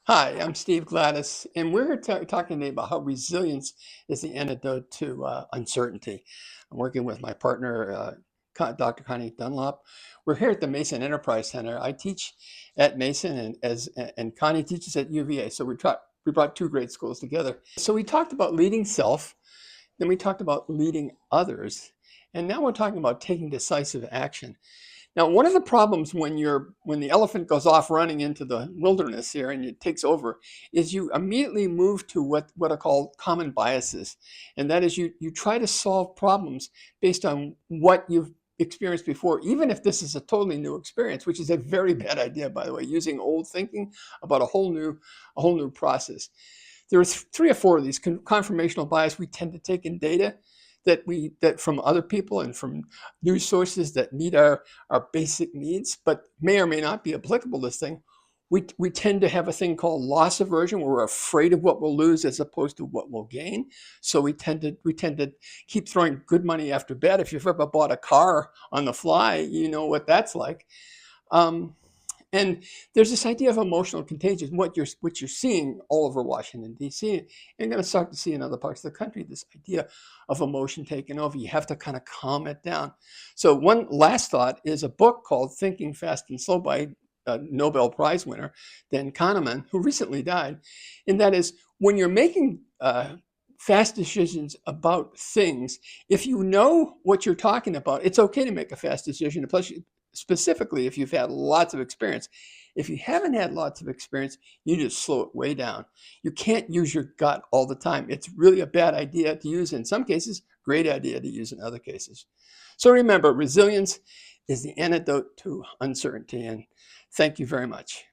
Hi, I'm Steve Gladys, and we're talking today about how resilience is the antidote to uncertainty. I'm working with my partner, Dr. Connie Dunlop. We're here at the Mason Enterprise Center. I teach at Mason, and Connie teaches at UVA. So we brought two great schools together. So we talked about leading self, then we talked about leading others, and now we're talking about taking decisive action. Now, one of the problems when the elephant goes off running into the wilderness here and it takes over is you immediately move to what are called common biases. And that is you try to solve problems based on what you've experienced before, even if this is a totally new experience, which is a very bad idea, by the way, using old thinking about a whole new process. There are three or four of these confirmational bias we tend to take in data that from other people and from news sources that meet our basic needs, but may or may not be applicable to this thing. We tend to have a thing called loss aversion, where we're afraid of what we'll lose as opposed to what we'll gain. So we tend to keep throwing good money after bad. If you've ever bought a car on the fly, you know what that's like. Um, and there's this idea of emotional contagion, what you're seeing all over Washington, D.C., and you're going to start to see in other parts of the country, this idea of emotion taking over. You have to kind of calm it down. So one last thought is a book called Thinking Fast and Slow by Nobel Prize winner Dan Kahneman, who recently died. And that is, when you're making fast decisions about things, if you know what you're talking about, it's okay to make a fast decision. Plus, specifically if you've had lots of experience. If you haven't had lots of experience, you just slow it way down. You can't use your gut all the time. It's really a bad idea to use in some cases, great idea to use in other cases. So remember, resilience is the antidote to uncertainty. And thank you very much.